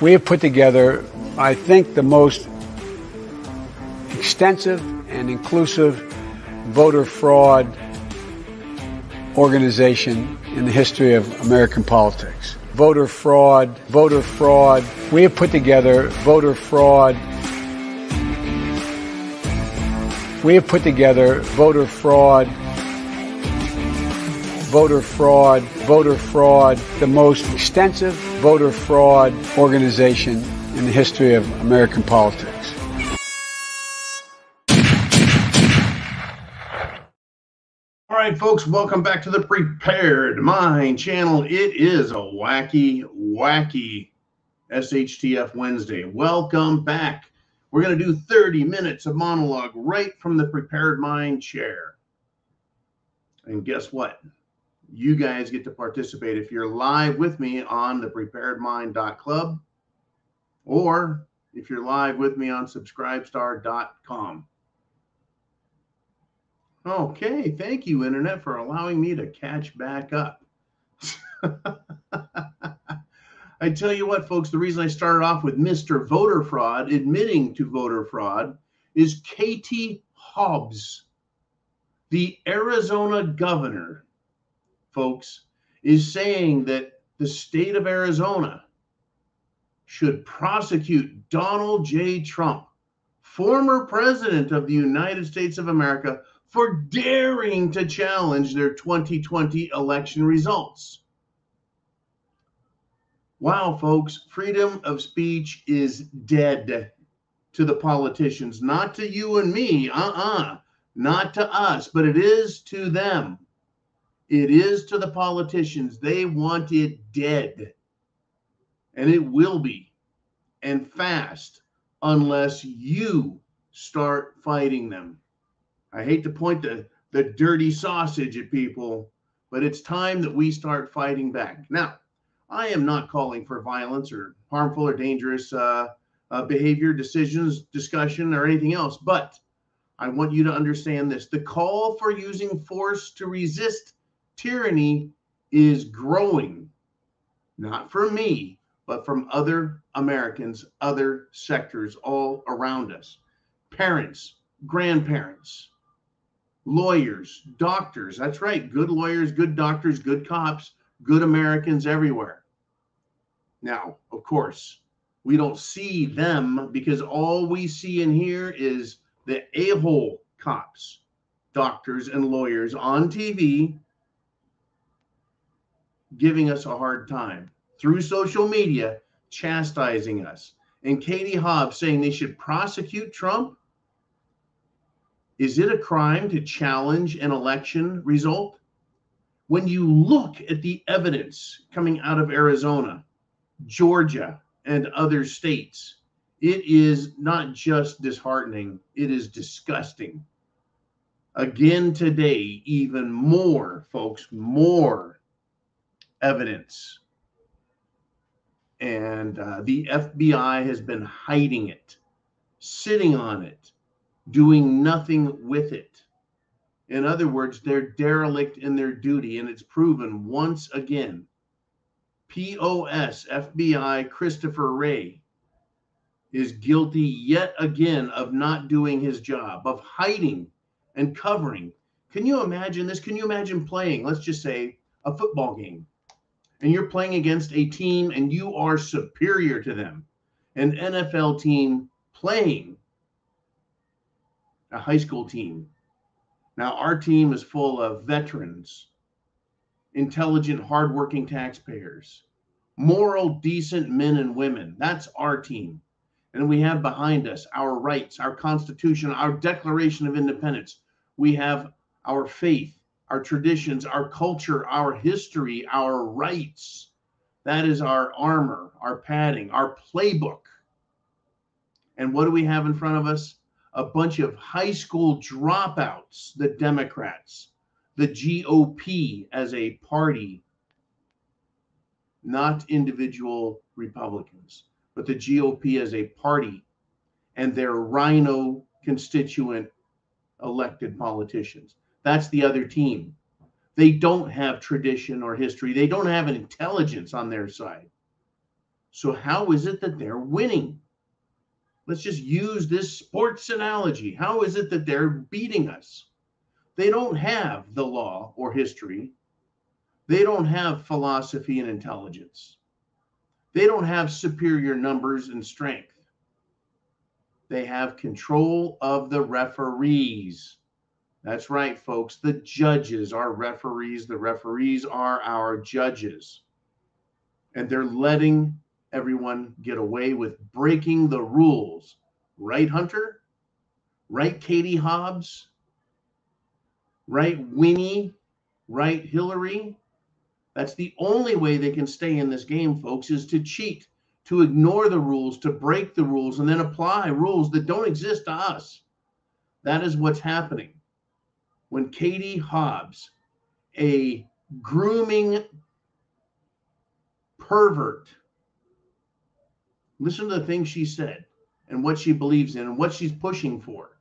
We have put together, I think, the most extensive and inclusive voter fraud organization in the history of American politics. Voter fraud. We have put together voter fraud. We have put together voter fraud, the most extensive voter fraud organization in the history of American politics. All right, folks, welcome back to the Prepared Mind channel. It is a wacky SHTF Wednesday. Welcome back. We're going to do 30 minutes of monologue right from the Prepared Mind chair. And guess what? You guys get to participate if you're live with me on the preparedmind.club or if you're live with me on subscribestar.com. Okay, thank you, Internet, for allowing me to catch back up. I tell you what, folks, the reason I started off with Mr. Voter Fraud, admitting to voter fraud, is Katie Hobbs, the Arizona governor, folks, is saying that the state of Arizona should prosecute Donald J. Trump, former president of the United States of America, for daring to challenge their 2020 election results. Wow, folks, freedom of speech is dead to the politicians, not to you and me, not to us, but it is to them. It is to the politicians. They want it dead. And it will be, and fast, unless you start fighting them. I hate to point the dirty sausage at people, but it's time that we start fighting back. Now, I am not calling for violence or harmful or dangerous behavior, decisions, discussion, or anything else, but I want you to understand this. The call for using force to resist tyranny is growing, not from me, but from other Americans, other sectors all around us. Parents, grandparents, lawyers, doctors. That's right. Good lawyers, good doctors, good cops, good Americans everywhere. Now, of course, we don't see them because all we see and hear is the a-hole cops, doctors, and lawyers on TV giving us a hard time through social media, chastising us. And Katie Hobbs saying they should prosecute Trump. Is it a crime to challenge an election result? When you look at the evidence coming out of Arizona, Georgia, and other states, it is not just disheartening, it is disgusting. Again today, even more, folks, more evidence. And the FBI has been hiding it, sitting on it, doing nothing with it. In other words, they're derelict in their duty, and it's proven once again. POS FBI Christopher Wray is guilty yet again of not doing his job, of hiding and covering. Can you imagine this? Can you imagine playing, let's just say, a football game, and you're playing against a team and you are superior to them, an NFL team playing a high school team. Now, our team is full of veterans, intelligent, hardworking taxpayers, moral, decent men and women. That's our team. And we have behind us our rights, our Constitution, our Declaration of Independence. We have our faith, our traditions, our culture, our history, our rights. That is our armor, our padding, our playbook. And what do we have in front of us? A bunch of high school dropouts, the Democrats, the GOP as a party, not individual Republicans, but the GOP as a party and their rhino constituent elected politicians. That's the other team. They don't have tradition or history. They don't have an intelligence on their side. So how is it that they're winning? Let's just use this sports analogy. How is it that they're beating us? They don't have the law or history. They don't have philosophy and intelligence. They don't have superior numbers and strength. They have control of the referees. That's right, folks. The judges are referees. The referees are our judges. And they're letting everyone get away with breaking the rules. Right, Hunter? Right, Katie Hobbs? Right, Winnie? Right, Hillary? That's the only way they can stay in this game, folks, is to cheat, to ignore the rules, to break the rules, and then apply rules that don't exist to us. That is what's happening. When Katie Hobbs, a grooming pervert, listen to the things she said and what she believes in and what she's pushing for.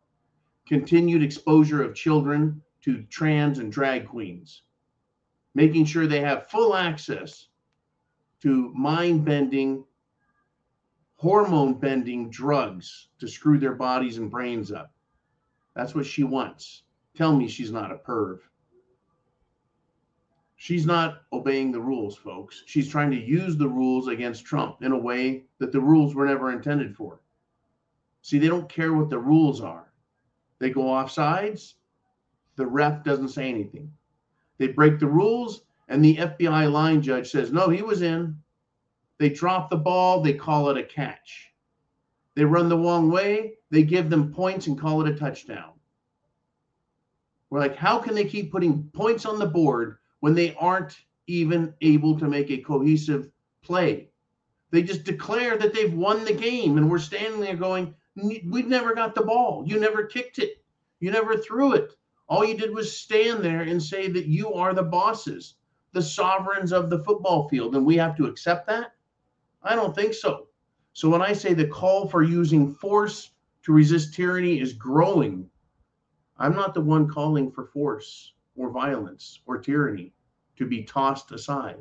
Continued exposure of children to trans and drag queens, making sure they have full access to mind-bending, hormone-bending drugs to screw their bodies and brains up. That's what she wants. Tell me she's not a perv. She's not obeying the rules, folks. She's trying to use the rules against Trump in a way that the rules were never intended for. See, they don't care what the rules are. They go off sides. The ref doesn't say anything. They break the rules, and the FBI line judge says, no, he was in. They drop the ball. They call it a catch. They run the wrong way. They give them points and call it a touchdown. We're like, how can they keep putting points on the board when they aren't even able to make a cohesive play? They just declare that they've won the game, and we're standing there going, we never got the ball. You never kicked it. You never threw it. All you did was stand there and say that you are the bosses, the sovereigns of the football field, and we have to accept that? I don't think so. So when I say the call for using force to resist tyranny is growing, I'm not the one calling for force or violence or tyranny to be tossed aside.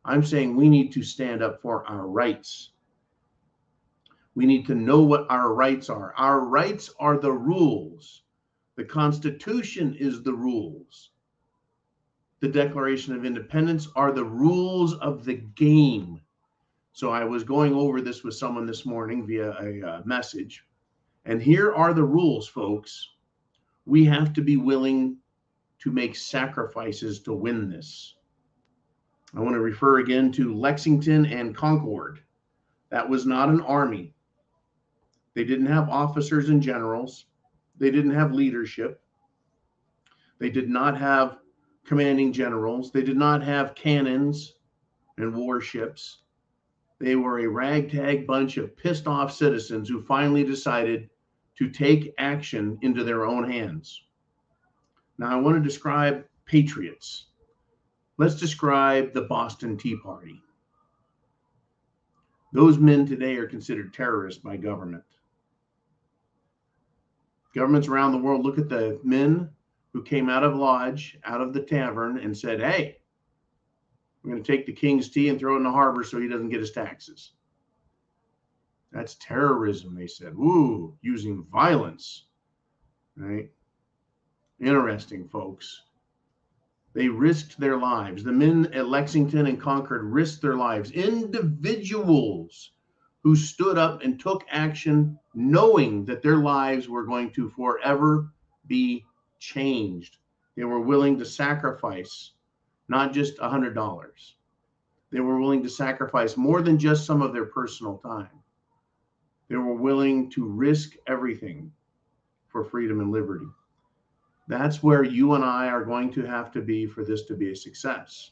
I'm saying we need to stand up for our rights. We need to know what our rights are. Our rights are the rules. The Constitution is the rules. The Declaration of Independence are the rules of the game. So I was going over this with someone this morning via a message. And here are the rules, folks. We have to be willing to make sacrifices to win this. I want to refer again to Lexington and Concord. That was not an army. They didn't have officers and generals. They didn't have leadership. They did not have commanding generals. They did not have cannons and warships. They were a ragtag bunch of pissed off citizens who finally decided to take action into their own hands. Now, I want to describe patriots. Let's describe the Boston Tea Party. Those men today are considered terrorists by government. Governments around the world look at the men who came out of lodge, out of the tavern, and said, hey, we're going to take the king's tea and throw it in the harbor so he doesn't get his taxes. That's terrorism, they said. Ooh, using violence, right? Interesting, folks. They risked their lives. The men at Lexington and Concord risked their lives. Individuals who stood up and took action knowing that their lives were going to forever be changed. They were willing to sacrifice not just $100. They were willing to sacrifice more than just some of their personal time. They were willing to risk everything for freedom and liberty. That's where you and I are going to have to be for this to be a success.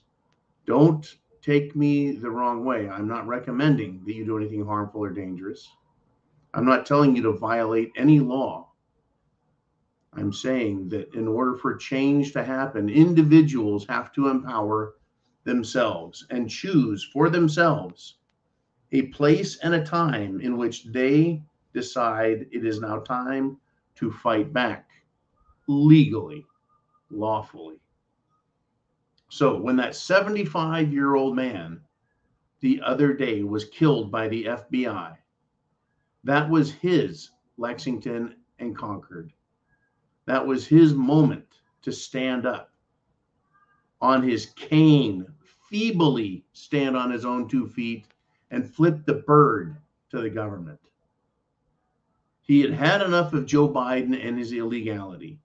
Don't take me the wrong way. I'm not recommending that you do anything harmful or dangerous. I'm not telling you to violate any law. I'm saying that in order for change to happen, individuals have to empower themselves and choose for themselves a place and a time in which they decide it is now time to fight back legally, lawfully. So when that 75-year-old man the other day was killed by the FBI. That was his Lexington and Concord. That was his moment to stand up on his cane, feebly stand on his own 2 feet, and flip the bird to the government. He had had enough of Joe Biden and his illegality,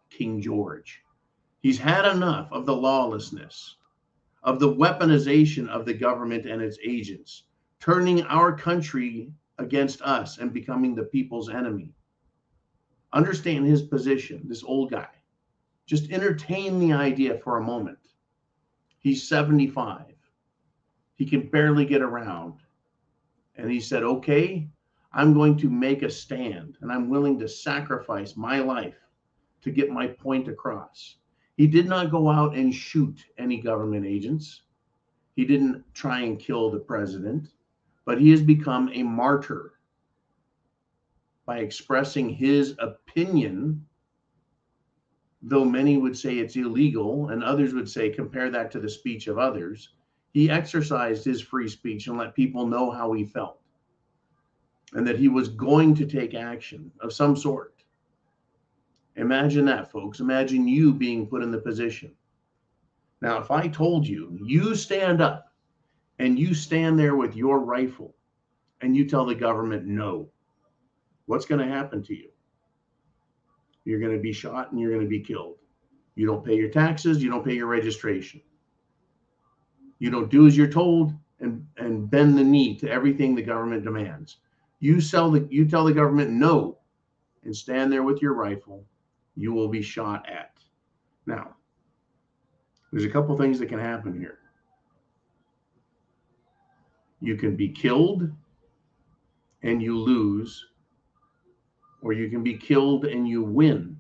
King George. He's had enough of the lawlessness, of the weaponization of the government and its agents, turning our country against us and becoming the people's enemy. Understand his position, this old guy. Just entertain the idea for a moment. He's 75. He can barely get around. And he said, okay, I'm going to make a stand, and I'm willing to sacrifice my life to get my point across. He did not go out and shoot any government agents. He didn't try and kill the president, but he has become a martyr by expressing his opinion, though many would say it's illegal, and others would say compare that to the speech of others. He exercised his free speech and let people know how he felt, and that he was going to take action of some sort. Imagine that, folks. Imagine you being put in the position. Now, if I told you, you stand up and you stand there with your rifle and you tell the government no, what's going to happen to you? You're going to be shot and you're going to be killed. You don't pay your taxes. You don't pay your registration. You don't do as you're told and bend the knee to everything the government demands. You tell the government no and stand there with your rifle, you will be shot at. Now, there's a couple things that can happen here. You can be killed and you lose, or you can be killed and you win.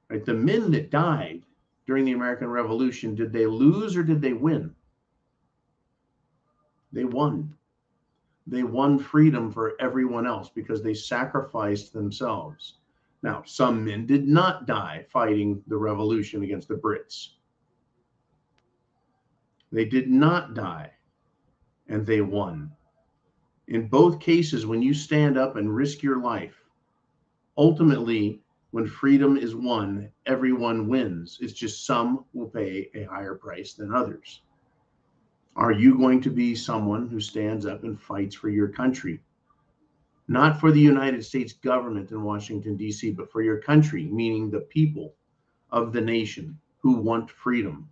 Right? The men that died during the American Revolution, did they lose or did they win? They won. They won freedom for everyone else because they sacrificed themselves. Now, some men did not die fighting the revolution against the Brits. They did not die, and they won. In both cases, when you stand up and risk your life, ultimately, when freedom is won, everyone wins. It's just some will pay a higher price than others. Are you going to be someone who stands up and fights for your country? Not for the United States government in Washington, D.C., but for your country, meaning the people of the nation who want freedom.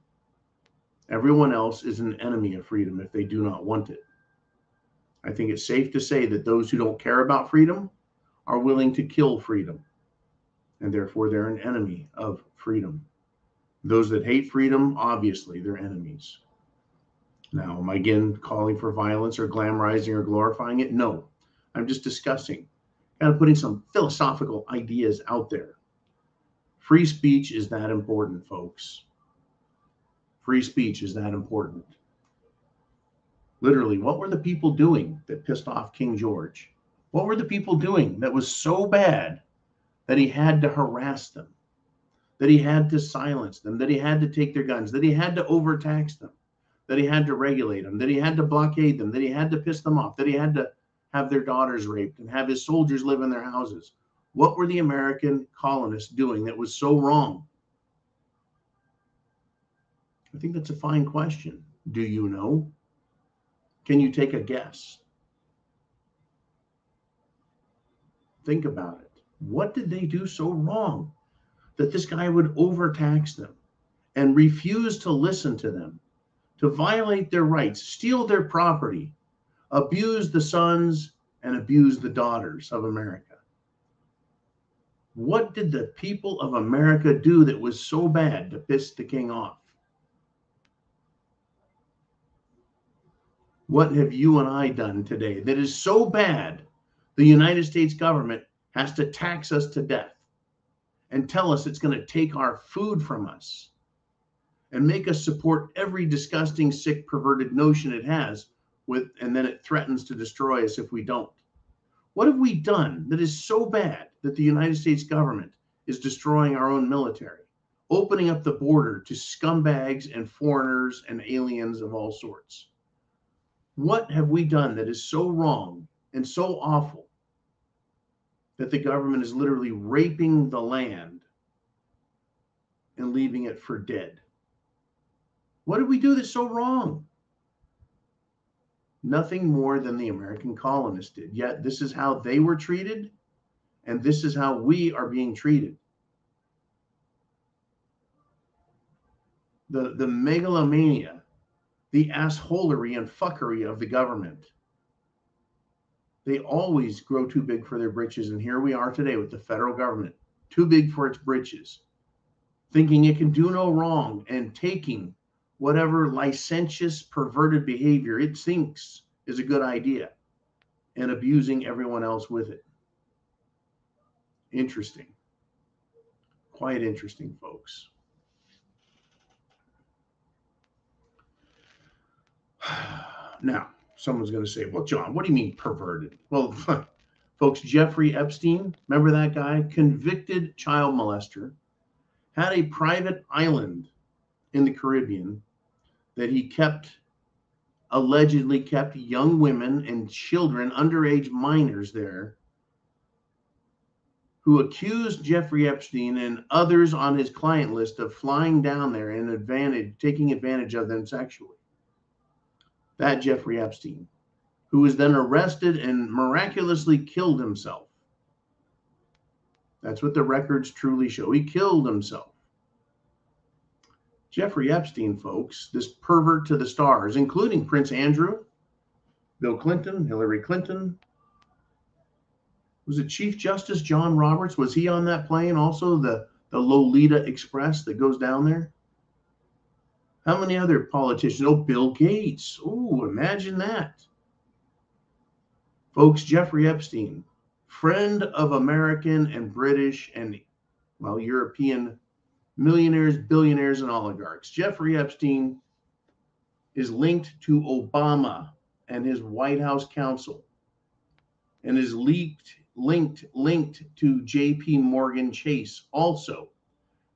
Everyone else is an enemy of freedom if they do not want it. I think it's safe to say that those who don't care about freedom are willing to kill freedom, and therefore they're an enemy of freedom. Those that hate freedom, obviously, they're enemies. Now, am I again calling for violence or glamorizing or glorifying it? No. I'm just discussing, kind of putting some philosophical ideas out there. Free speech is that important, folks. Free speech is that important. Literally, what were the people doing that pissed off King George? What were the people doing that was so bad that he had to harass them, that he had to silence them, that he had to take their guns, that he had to overtax them, that he had to regulate them, that he had to blockade them, that he had to piss them off, that he had to have their daughters raped and have his soldiers live in their houses? What were the American colonists doing that was so wrong? I think that's a fine question. Do you know? Can you take a guess? Think about it. What did they do so wrong that this guy would overtax them and refuse to listen to them, to violate their rights, steal their property, abuse the sons and abuse the daughters of America? What did the people of America do that was so bad to piss the king off? What have you and I done today that is so bad the United States government has to tax us to death and tell us it's going to take our food from us and make us support every disgusting, sick, perverted notion it has, and then it threatens to destroy us if we don't? What have we done that is so bad that the United States government is destroying our own military, opening up the border to scumbags and foreigners and aliens of all sorts? What have we done that is so wrong and so awful that the government is literally raping the land and leaving it for dead? What did we do that's so wrong? Nothing more than the American colonists did. Yet this is how they were treated, and this is how we are being treated. The megalomania, the assholery and fuckery of the government. They always grow too big for their britches, and here we are today with the federal government, too big for its britches, thinking it can do no wrong and taking whatever licentious, perverted behavior it thinks is a good idea and abusing everyone else with it. Interesting. Quite interesting, folks. Now, someone's going to say, well, John, what do you mean perverted? Well, folks, Jeffrey Epstein, remember that guy? Convicted child molester, had a private island in the Caribbean that he allegedly kept young women and children, underage minors there, who accused Jeffrey Epstein and others on his client list of flying down there and taking advantage of them sexually. That Jeffrey Epstein, who was then arrested and miraculously killed himself. That's what the records truly show. He killed himself. Jeffrey Epstein, folks, this pervert to the stars, including Prince Andrew, Bill Clinton, Hillary Clinton. Was it Chief Justice John Roberts? Was he on that plane also, the Lolita Express that goes down there? How many other politicians? Oh, Bill Gates. Oh, imagine that. Folks, Jeffrey Epstein, friend of American and British and, well, European millionaires, billionaires, and oligarchs. Jeffrey Epstein is linked to Obama and his White House counsel and is linked to JP Morgan Chase also.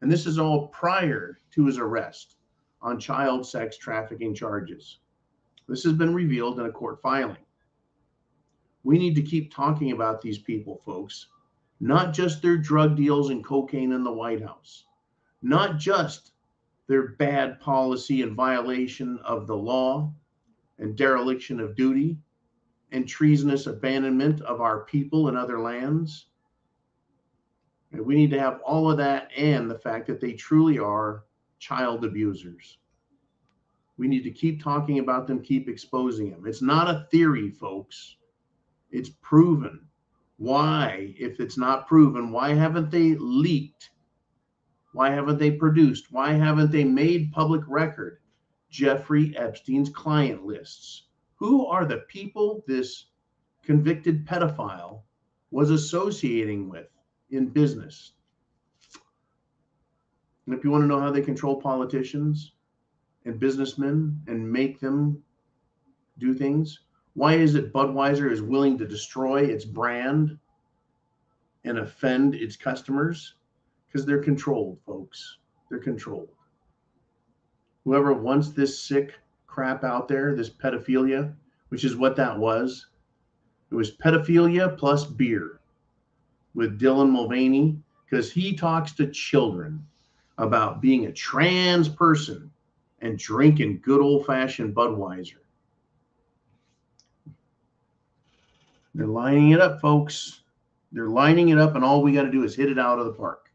And this is all prior to his arrest on child sex trafficking charges. This has been revealed in a court filing. We need to keep talking about these people, folks, not just their drug deals and cocaine in the White House, not just their bad policy and violation of the law and dereliction of duty and treasonous abandonment of our people and other lands. And we need to have all of that and the fact that they truly are child abusers. We need to keep talking about them, keep exposing them. It's not a theory, folks. It's proven. Why, if it's not proven, why haven't they leaked? Why haven't they produced? Why haven't they made public record Jeffrey Epstein's client lists? Who are the people this convicted pedophile was associating with in business? And if you want to know how they control politicians and businessmen and make them do things, why is it Budweiser is willing to destroy its brand and offend its customers? Because they're controlled, folks. They're controlled. Whoever wants this sick crap out there, this pedophilia, which is what that was, it was pedophilia plus beer with Dylan Mulvaney, because he talks to children about being a trans person and drinking good old-fashioned Budweiser. They're lining it up, folks. They're lining it up, and all we got to do is hit it out of the park.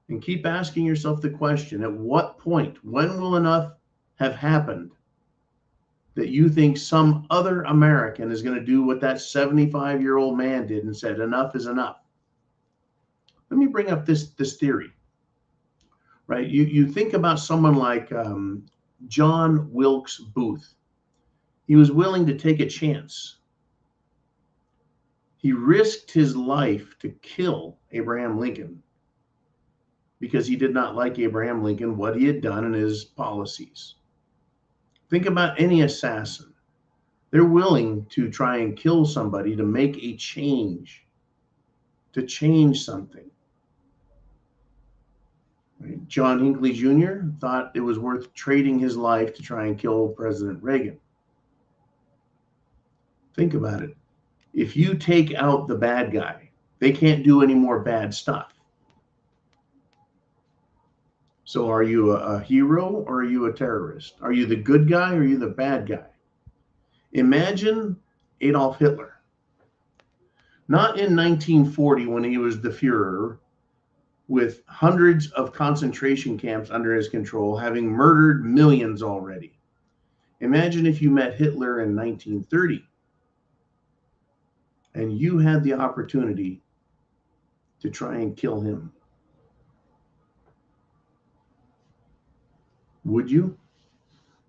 And keep asking yourself the question, at what point, when will enough have happened that you think some other American is going to do what that 75-year-old man did and said, enough is enough? Let me bring up this theory, right? You think about someone like John Wilkes Booth. He was willing to take a chance. He risked his life to kill Abraham Lincoln because he did not like Abraham Lincoln, what he had done and his policies. Think about any assassin. They're willing to try and kill somebody to make a change, to change something. Right? John Hinckley Jr. thought it was worth trading his life to try and kill President Reagan. Think about it. If you take out the bad guy, they can't do any more bad stuff. So are you a hero or are you a terrorist? Are you the good guy or are you the bad guy? Imagine Adolf Hitler. Not in 1940 when he was the Fuhrer with hundreds of concentration camps under his control, having murdered millions already. Imagine if you met Hitler in 1930 and you had the opportunity to try and kill him. Would you?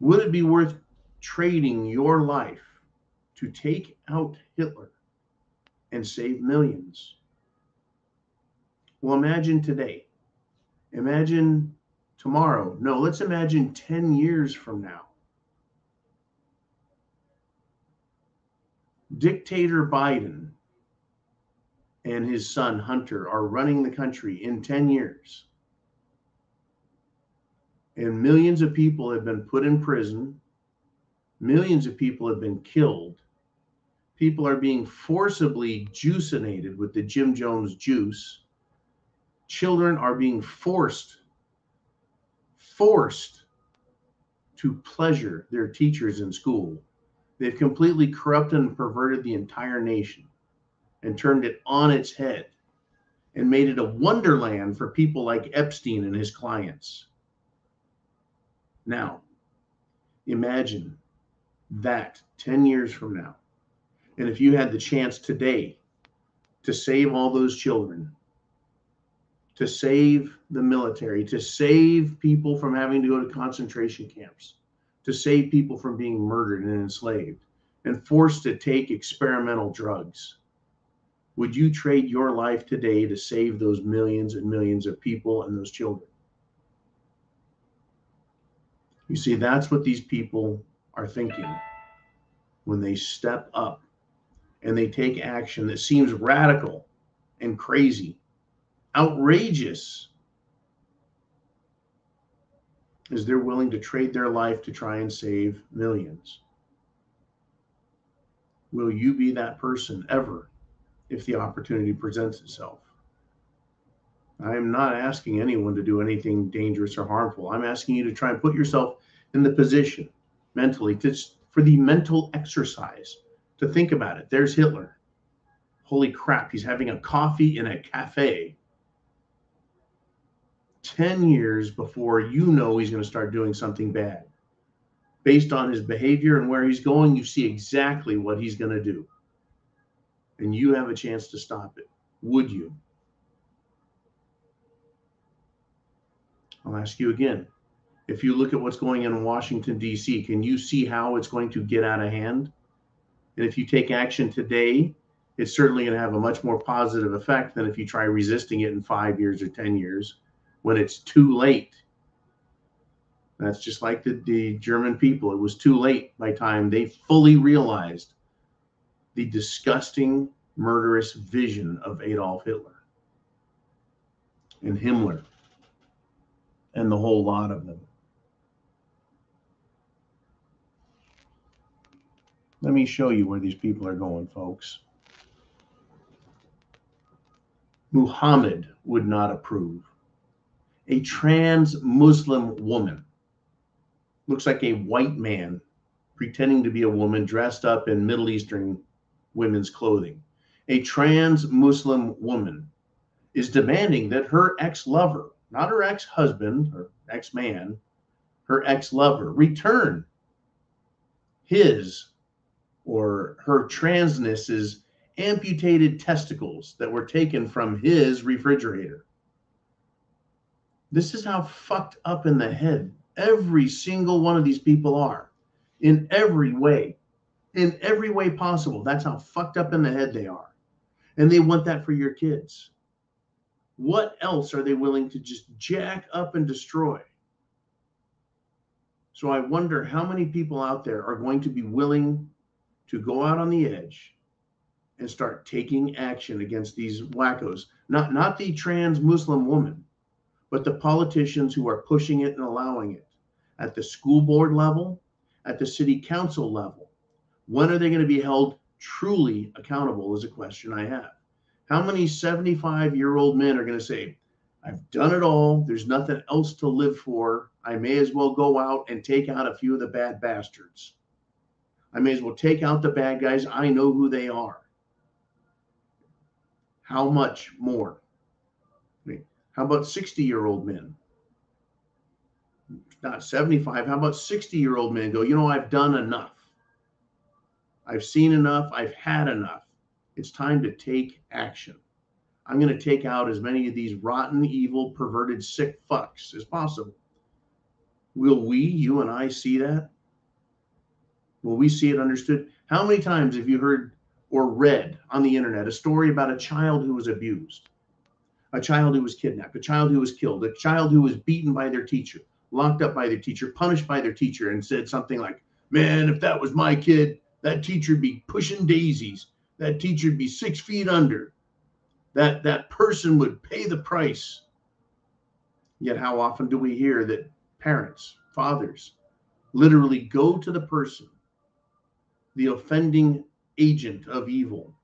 Would it be worth trading your life to take out Hitler and save millions? Well, imagine today. Imagine tomorrow. No, let's imagine 10 years from now. Dictator Biden and his son Hunter are running the country in 10 years. And millions of people have been put in prison. Millions of people have been killed. People are being forcibly juicinated with the Jim Jones juice. Children are being forced to pleasure their teachers in school. They've completely corrupted and perverted the entire nation and turned it on its head and made it a wonderland for people like Epstein and his clients. Now, imagine that 10 years from now. And if you had the chance today to save all those children, to save the military, to save people from having to go to concentration camps, to save people from being murdered and enslaved and forced to take experimental drugs, would you trade your life today to save those millions and millions of people and those children? You see, that's what these people are thinking when they step up and they take action that seems radical and crazy, outrageous, is they're willing to trade their life to try and save millions. Will you be that person ever if the opportunity presents itself? I am not asking anyone to do anything dangerous or harmful. I'm asking you to try and put yourself in the position mentally for the mental exercise to think about it. There's Hitler. Holy crap, he's having a coffee in a cafe 10 years before you know he's going to start doing something bad. Based on his behavior and where he's going, you see exactly what he's going to do. And you have a chance to stop it. Would you? I'll ask you again. If you look at what's going on in Washington, D.C., can you see how it's going to get out of hand? And if you take action today, it's certainly going to have a much more positive effect than if you try resisting it in 5 years or 10 years when it's too late. That's just like the German people. It was too late by the time they fully realized the disgusting, murderous vision of Adolf Hitler and Himmler and the whole lot of them. Let me show you where these people are going, folks. Muhammad would not approve. A trans Muslim woman, looks like a white man pretending to be a woman dressed up in Middle Eastern women's clothing. A trans Muslim woman is demanding that her ex-lover, not her ex-husband or ex-man, her ex-lover, return his or her transness's amputated testicles that were taken from his refrigerator. This is how fucked up in the head every single one of these people are, in every way possible. That's how fucked up in the head they are. And they want that for your kids. What else are they willing to just jack up and destroy? So I wonder how many people out there are going to be willing to go out on the edge and start taking action against these wackos. Not the trans Muslim woman, but the politicians who are pushing it and allowing it at the school board level, at the city council level. When are they going to be held truly accountable is a question I have. How many 75-year-old men are going to say, I've done it all. There's nothing else to live for. I may as well go out and take out a few of the bad bastards. I may as well take out the bad guys. I know who they are. How much more? How about 60-year-old men? Not 75. How about 60-year-old men go, you know, I've done enough. I've seen enough. I've had enough. It's time to take action. I'm going to take out as many of these rotten, evil, perverted, sick fucks as possible. Will we, you and I, see that? Will we see it understood? How many times have you heard or read on the internet a story about a child who was abused, a child who was kidnapped, a child who was killed, a child who was beaten by their teacher, locked up by their teacher, punished by their teacher, and said something like, man, if that was my kid, that teacher'd be pushing daisies. That teacher'd be 6 feet under. That person would pay the price. Yet how often do we hear that parents, fathers, literally go to the person, the offending agent of evil,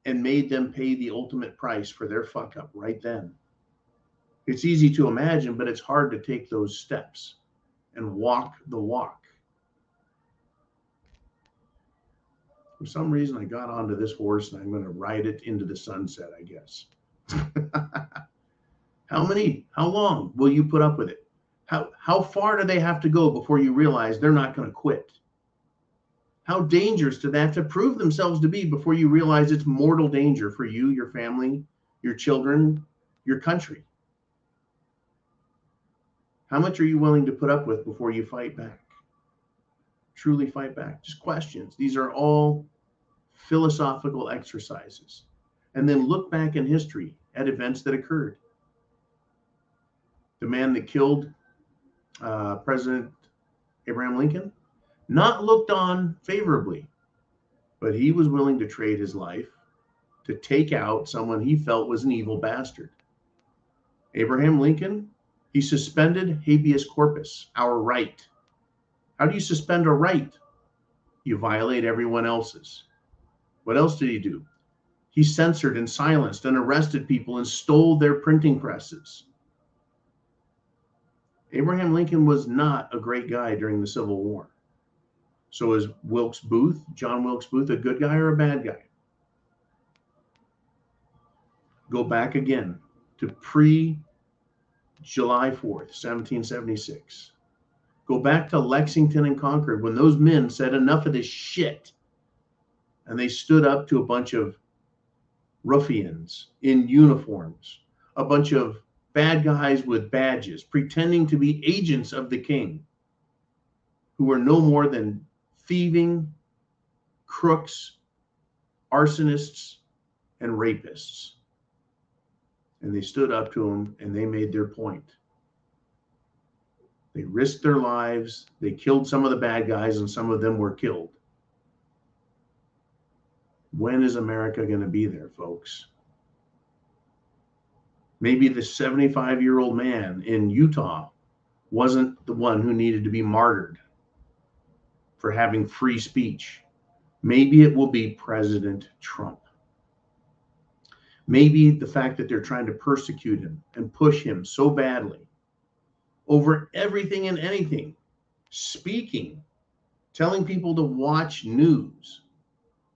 and made them pay the ultimate price for their fuck up right then? It's easy to imagine, but it's hard to take those steps and walk the walk. For some reason, I got onto this horse and I'm going to ride it into the sunset, I guess. How long will you put up with it? How far do they have to go before you realize they're not going to quit? How dangerous do they have to prove themselves to be before you realize it's mortal danger for you, your family, your children, your country? How much are you willing to put up with before you fight back? Truly fight back? Just questions. These are all philosophical exercises. And then look back in history at events that occurred. The man that killed President Abraham Lincoln, not looked on favorably, but he was willing to trade his life to take out someone he felt was an evil bastard. Abraham Lincoln, he suspended habeas corpus, our right. How do you suspend a right? You violate everyone else's. What else did he do? He censored and silenced and arrested people and stole their printing presses. Abraham Lincoln was not a great guy during the Civil War. So is Wilkes Booth, John Wilkes Booth, a good guy or a bad guy? Go back again to pre-July 4th, 1776. Go back to Lexington and Concord when those men said enough of this shit. And they stood up to a bunch of ruffians in uniforms, a bunch of bad guys with badges, pretending to be agents of the king, who were no more than thieving, crooks, arsonists, and rapists. And they stood up to him and they made their point. They risked their lives. They killed some of the bad guys and some of them were killed. When is America going to be there, folks? Maybe the 75-year-old man in Utah wasn't the one who needed to be martyred for having free speech. Maybe it will be President Trump. Maybe the fact that they're trying to persecute him and push him so badly over everything and anything, speaking, telling people to watch news,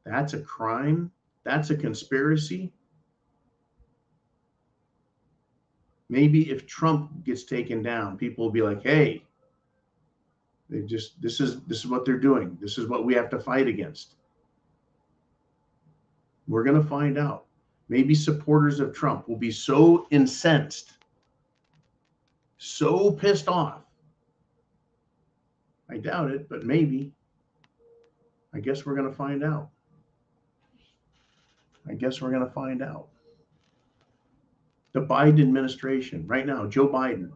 that's a crime. That's a conspiracy. Maybe if Trump gets taken down, people will be like, hey, this is what they're doing. This is what we have to fight against. We're going to find out. Maybe supporters of Trump will be so incensed, so pissed off. I doubt it, but maybe. I guess we're going to find out. I guess we're going to find out. The Biden administration, right now, Joe Biden,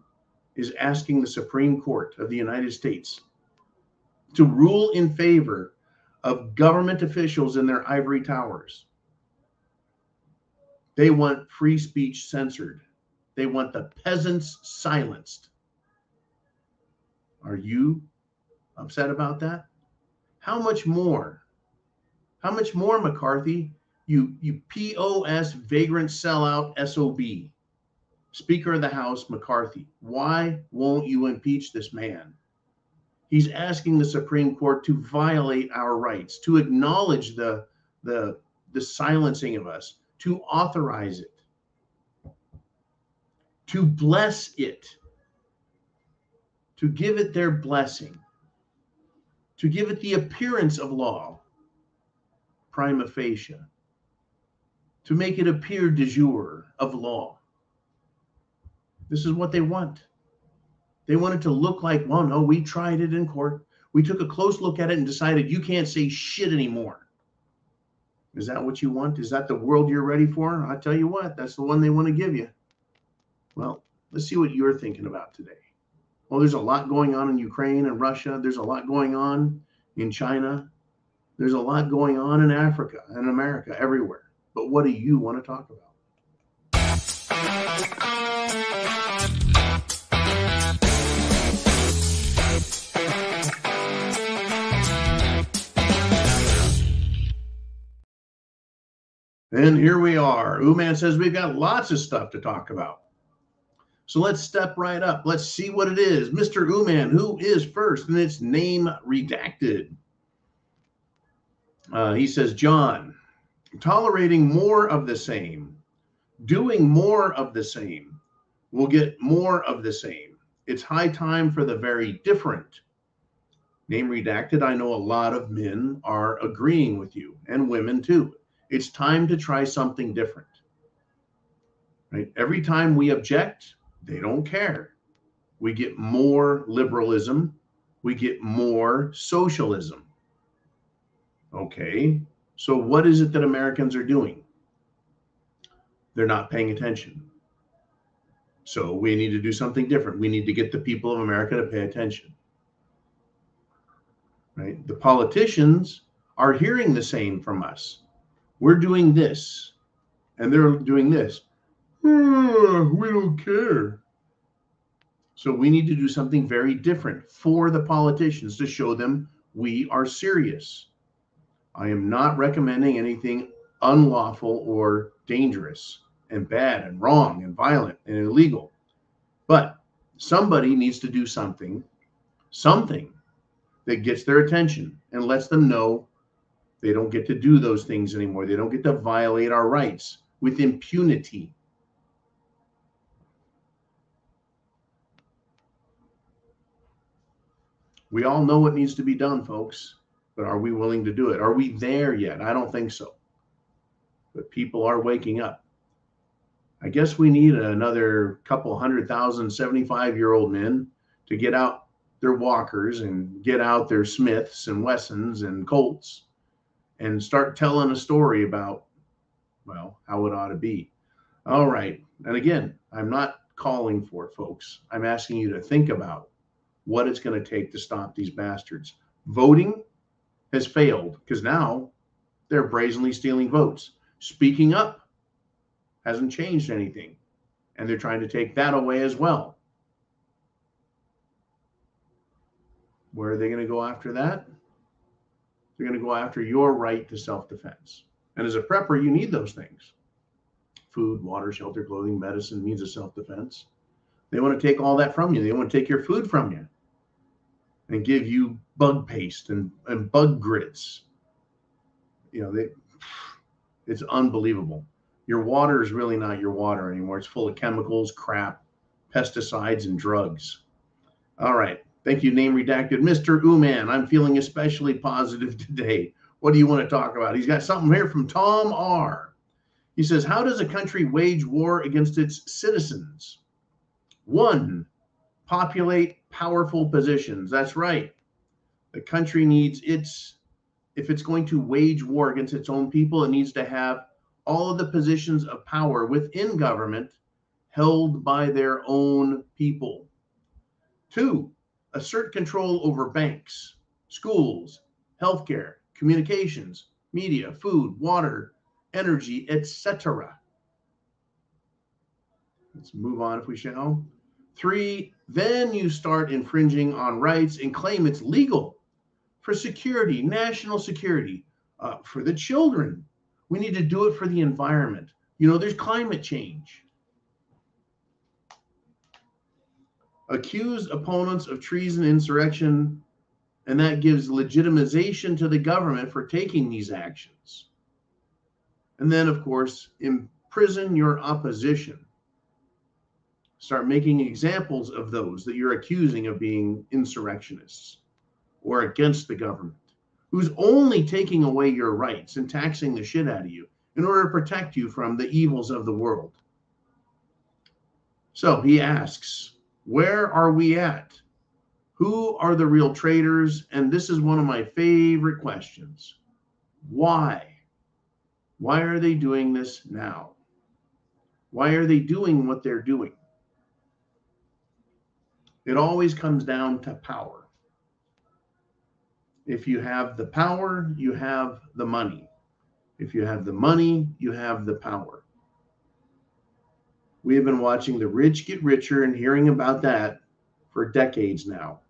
is asking the Supreme Court of the United States to rule in favor of government officials in their ivory towers. They want free speech censored. They want the peasants silenced. Are you upset about that? How much more How much more, McCarthy? You POS vagrant sellout SOB. Speaker of the House McCarthy, why won't you impeach this man? He's asking the Supreme Court to violate our rights, to acknowledge the silencing of us, to authorize it, to bless it, to give it their blessing, to give it the appearance of law, prima facie, to make it appear de jure of law. This is what they want. They want it to look like, well, no, we tried it in court. We took a close look at it and decided you can't say shit anymore. Is that what you want? Is that the world you're ready for? I tell you what, that's the one they want to give you. Well, let's see what you're thinking about today. Well, there's a lot going on in Ukraine and Russia. There's a lot going on in China. There's a lot going on in Africa and America, everywhere. But what do you want to talk about? And here we are. Ooman says we've got lots of stuff to talk about. So let's step right up. Let's see what it is. Mr. Ooman, who is first? And it's name redacted. He says, John, tolerating more of the same, doing more of the same, will get more of the same. It's high time for the very different. Name redacted, I know a lot of men are agreeing with you, and women too. It's time to try something different. Right? Every time we object, they don't care. We get more liberalism. We get more socialism. Okay, so what is it that Americans are doing? They're not paying attention. So we need to do something different. We need to get the people of America to pay attention. Right? The politicians are hearing the same from us. We're doing this, and they're doing this. We don't care. So we need to do something very different for the politicians to show them we are serious. I am not recommending anything unlawful or dangerous and bad and wrong and violent and illegal. But somebody needs to do something that gets their attention and lets them know they don't get to do those things anymore. They don't get to violate our rights with impunity. We all know what needs to be done, folks, but are we willing to do it? Are we there yet? I don't think so. But people are waking up. I guess we need another couple 100,000 75-year-old men to get out their walkers and get out their Smiths and Wessons and Colts and start telling a story about, well, how it ought to be. All right. And again, I'm not calling for it, folks. I'm asking you to think about what it's going to take to stop these bastards. Voting has failed because now they're brazenly stealing votes. Speaking up hasn't changed anything, and they're trying to take that away as well. Where are they going to go after that? They're going to go after your right to self-defense. And as a prepper, you need those things. Food, water, shelter, clothing, medicine, means of self-defense. They want to take all that from you. They want to take your food from you and give you bug paste and bug grits. You know, it's unbelievable. Your water is really not your water anymore. It's full of chemicals, crap, pesticides, and drugs. All right. Thank you, name redacted. Mr. Ooman, I'm feeling especially positive today. What do you want to talk about? He's got something here from Tom R. He says, how does a country wage war against its citizens? 1, populate powerful positions. That's right. The country needs if it's going to wage war against its own people, it needs to have all of the positions of power within government held by their own people. 2, assert control over banks, schools, healthcare, communications, media, food, water, energy, etc. Let's move on if we shall. 3, then you start infringing on rights and claim it's legal for security, national security, for the children. We need to do it for the environment. You know, there's climate change. Accuse opponents of treason, insurrection, and that gives legitimization to the government for taking these actions. And then, of course, imprison your opposition. Start making examples of those that you're accusing of being insurrectionists or against the government, who's only taking away your rights and taxing the shit out of you in order to protect you from the evils of the world. So he asks, where are we at? Who are the real traitors? And this is one of my favorite questions. Why? Why are they doing this now? Why are they doing what they're doing? It always comes down to power. If you have the power, you have the money. If you have the money, you have the power. We have been watching the rich get richer and hearing about that for decades now.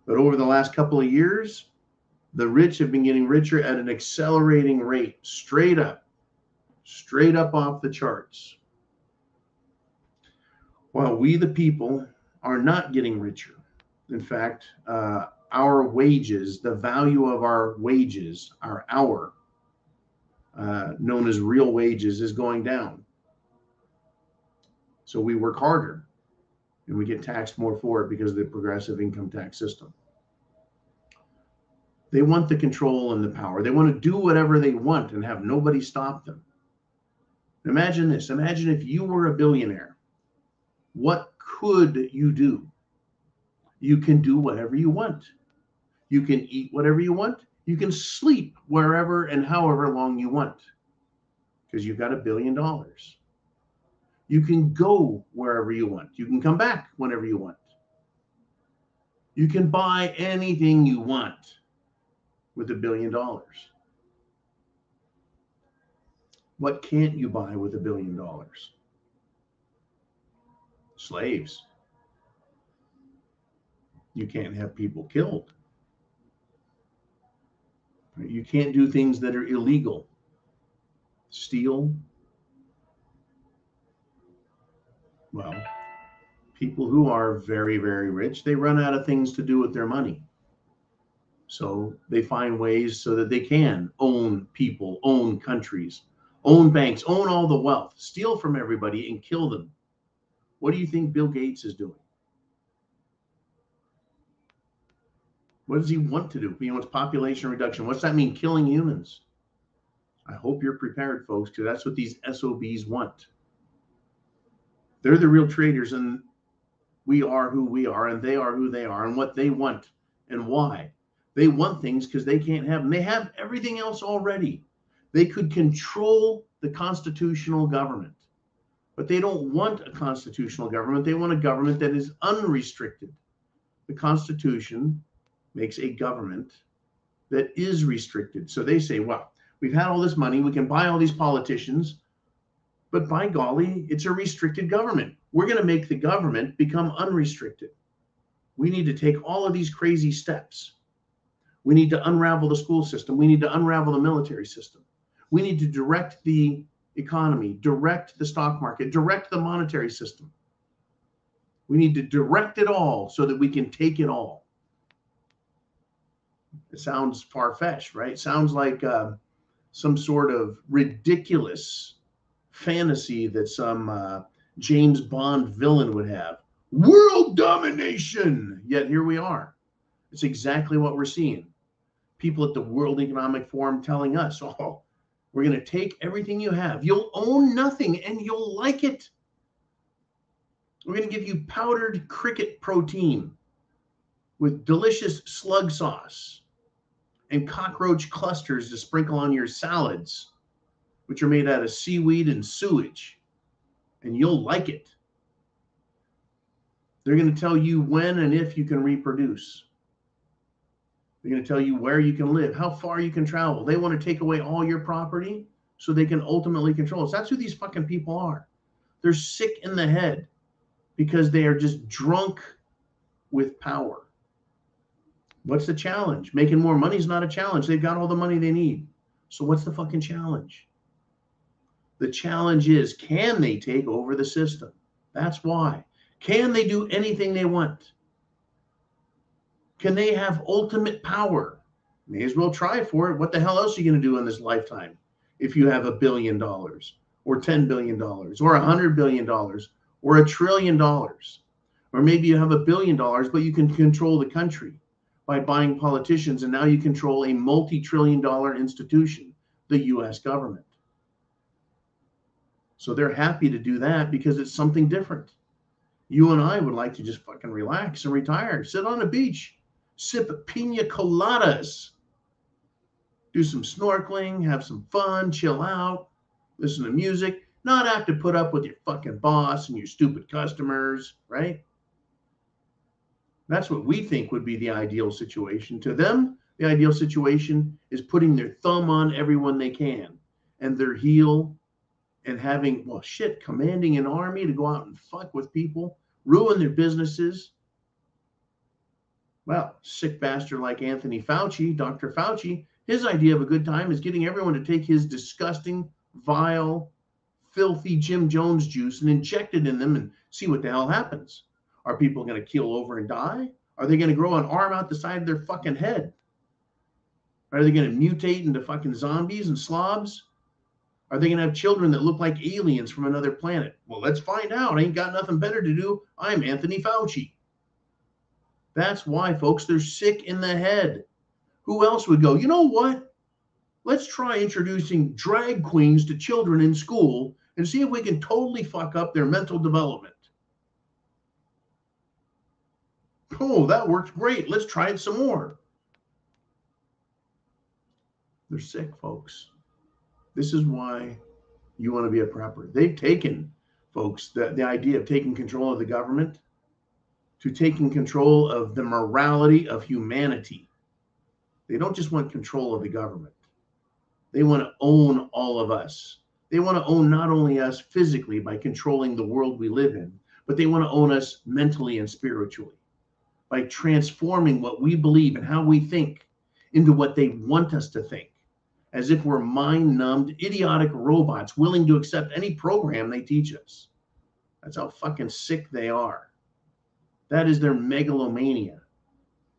But over the last couple of years, the rich have been getting richer at an accelerating rate, straight up off the charts. While we, the people, are not getting richer. In fact, our wages, the value of our wages, our hour, known as real wages, is going down. So we work harder and we get taxed more for it because of the progressive income tax system. They want the control and the power. They want to do whatever they want and have nobody stop them. Imagine this. Imagine if you were a billionaire. What could you do? You can do whatever you want. You can eat whatever you want. You can sleep wherever and however long you want because you've got $1 billion. You can go wherever you want. You can come back whenever you want. You can buy anything you want with $1 billion. What can't you buy with $1 billion? Slaves. You can't have people killed. You can't do things that are illegal. Steal. Well, people who are very, very rich, they run out of things to do with their money. So they find ways so that they can own people, own countries, own banks, own all the wealth, steal from everybody and kill them. What do you think Bill Gates is doing? What does he want to do? He wants population reduction. What's that mean? Killing humans. I hope you're prepared, folks, because that's what these SOBs want. They're the real traitors, and we are who we are, and they are who they are, and what they want and why. They want things because they can't have them. They have everything else already. They could control the constitutional government, but they don't want a constitutional government. They want a government that is unrestricted. The Constitution makes a government that is restricted. So they say, well, we've had all this money. We can buy all these politicians. But by golly, it's a restricted government. We're going to make the government become unrestricted. We need to take all of these crazy steps. We need to unravel the school system. We need to unravel the military system. We need to direct the economy, direct the stock market, direct the monetary system. We need to direct it all so that we can take it all. It sounds far-fetched, right? It sounds like some sort of ridiculous fantasy that some James Bond villain would have. World domination! Yet here we are. It's exactly what we're seeing. People at the World Economic Forum telling us, oh, we're going to take everything you have. You'll own nothing and you'll like it. We're going to give you powdered cricket protein with delicious slug sauce and cockroach clusters to sprinkle on your salads, which are made out of seaweed and sewage, and you'll like it. They're going to tell you when and if you can reproduce. They're going to tell you where you can live, how far you can travel. They want to take away all your property so they can ultimately control us. That's who these fucking people are. They're sick in the head because they are just drunk with power. What's the challenge? Making more money is not a challenge. They've got all the money they need. So what's the fucking challenge? The challenge is, can they take over the system? That's why. Can they do anything they want? Can they have ultimate power? May as well try for it. What the hell else are you going to do in this lifetime if you have $1 billion or $10 billion or $100 billion or $1 trillion? Or maybe you have $1 billion, but you can control the country by buying politicians, and now you control a multi-trillion-dollar institution, the U.S. government. So they're happy to do that because it's something different. You and I would like to just fucking relax and retire, sit on a beach, sip pina coladas, do some snorkeling, have some fun, chill out, listen to music, not have to put up with your fucking boss and your stupid customers, right? That's what we think would be the ideal situation. To them, the ideal situation is putting their thumb on everyone they can and their heel and having, well, shit, commanding an army to go out and fuck with people, ruin their businesses. Well, sick bastard like Anthony Fauci, Dr. Fauci, his idea of a good time is getting everyone to take his disgusting, vile, filthy Jim Jones juice and inject it in them and see what the hell happens. Are people going to keel over and die? Are they going to grow an arm out the side of their fucking head? Are they going to mutate into fucking zombies and slobs? Are they going to have children that look like aliens from another planet? Well, let's find out. I ain't got nothing better to do. I'm Anthony Fauci. That's why, folks, they're sick in the head. Who else would go, you know what? Let's try introducing drag queens to children in school and see if we can totally fuck up their mental development. Oh, that worked great. Let's try it some more. They're sick, folks. This is why you want to be a prepper. They've taken, folks, the idea of taking control of the government to taking control of the morality of humanity. They don't just want control of the government. They want to own all of us. They want to own not only us physically by controlling the world we live in, but they want to own us mentally and spiritually by transforming what we believe and how we think into what they want us to think, as if we're mind-numbed, idiotic robots willing to accept any program they teach us. That's how fucking sick they are. That is their megalomania.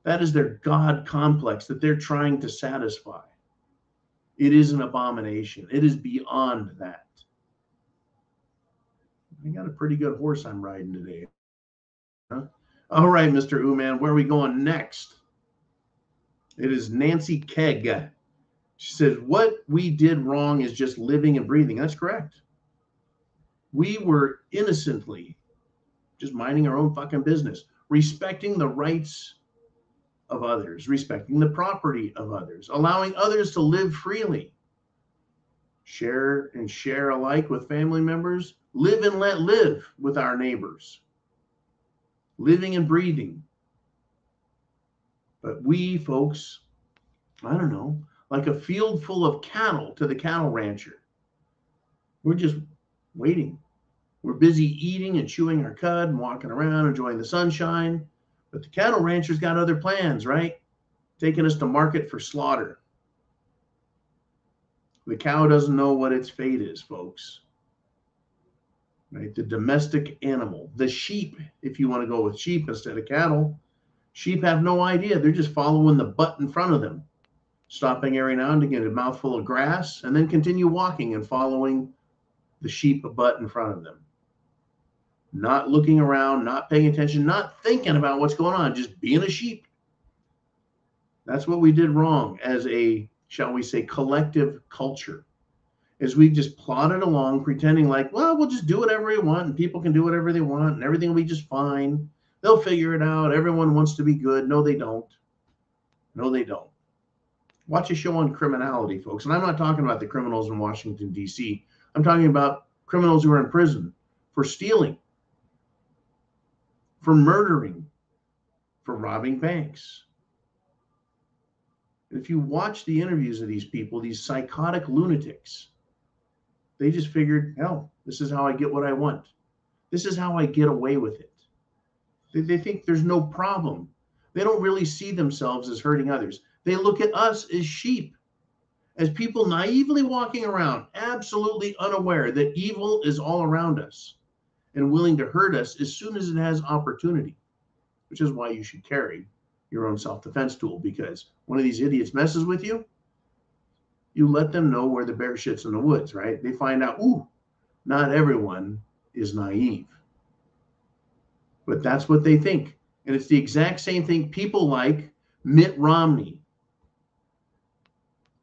That is their God complex that they're trying to satisfy. It is an abomination. It is beyond that. I got a pretty good horse I'm riding today. Huh? All right, Mr. Uman, where are we going next? It is Nancy Keg. She says, what we did wrong is just living and breathing. That's correct. We were innocently just minding our own fucking business, respecting the rights of others, respecting the property of others, allowing others to live freely, share alike with family members, live and let live with our neighbors, living and breathing. But we, folks, I don't know, like a field full of cattle to the cattle rancher. We're just waiting. We're busy eating and chewing our cud and walking around, enjoying the sunshine. But the cattle rancher's got other plans, right? Taking us to market for slaughter. The cow doesn't know what its fate is, folks. Right? The domestic animal, the sheep, if you want to go with sheep instead of cattle, sheep have no idea. They're just following the butt in front of them, stopping every now and then to get a mouthful of grass and then continue walking and following the sheep butt in front of them. Not looking around, not paying attention, not thinking about what's going on, just being a sheep. That's what we did wrong as a, shall we say, collective culture, is we just plodded along pretending like, well, we'll just do whatever we want and people can do whatever they want and everything will be just fine. They'll figure it out. Everyone wants to be good. No, they don't. No, they don't. Watch a show on criminality, folks. And I'm not talking about the criminals in Washington, D.C. I'm talking about criminals who are in prison for stealing, for murdering, for robbing banks. And if you watch the interviews of these people, these psychotic lunatics, they just figured, hell, this is how I get what I want. This is how I get away with it. They think there's no problem. They don't really see themselves as hurting others. They look at us as sheep. as people naively walking around, absolutely unaware that evil is all around us and willing to hurt us as soon as it has opportunity, which is why you should carry your own self-defense tool, because one of these idiots messes with you, you let them know where the bear shits in the woods, right? They find out, ooh, not everyone is naive. But that's what they think. And it's the exact same thing people like Mitt Romney,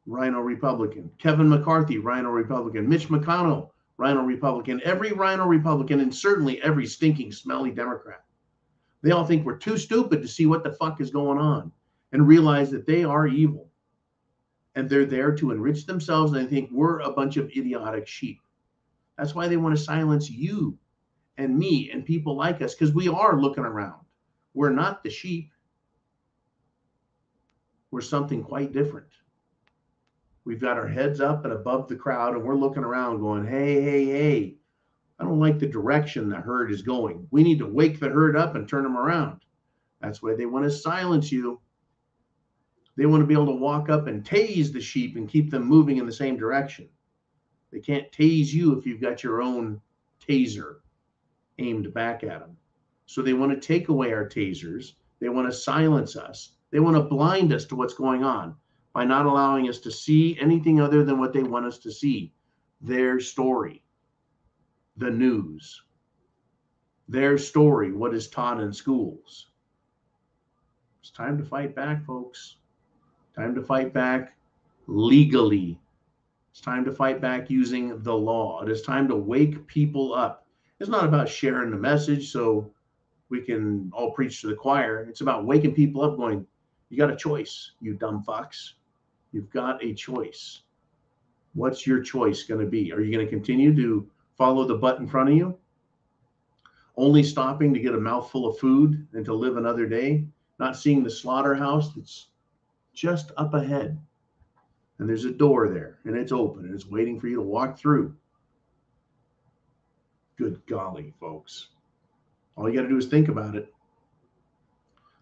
Rhino Republican, Kevin McCarthy, Rhino Republican, Mitch McConnell, Rhino Republican, every Rhino Republican, and certainly every stinking, smelly Democrat. They all think we're too stupid to see what the fuck is going on and realize that they are evil. And they're there to enrich themselves, and they think we're a bunch of idiotic sheep. That's why they want to silence you and me and people like us, because we are looking around. We're not the sheep. We're something quite different. We've got our heads up and above the crowd, and we're looking around going, hey, hey, hey, I don't like the direction the herd is going. We need to wake the herd up and turn them around. That's why they want to silence you. They want to be able to walk up and tase the sheep and keep them moving in the same direction. They can't tase you if you've got your own taser aimed back at them. So they want to take away our tasers. They want to silence us. They want to blind us to what's going on by not allowing us to see anything other than what they want us to see. Their story, the news, their story, what is taught in schools. It's time to fight back, folks. Time to fight back legally. It's time to fight back using the law. It is time to wake people up. It's not about sharing the message so we can all preach to the choir. It's about waking people up going, you got a choice, you dumb fucks. You've got a choice. What's your choice going to be? Are you going to continue to follow the butt in front of you? Only stopping to get a mouthful of food and to live another day? Not seeing the slaughterhouse that's just up ahead? And there's a door there, and it's open, and it's waiting for you to walk through. Good golly, folks. All you got to do is think about it.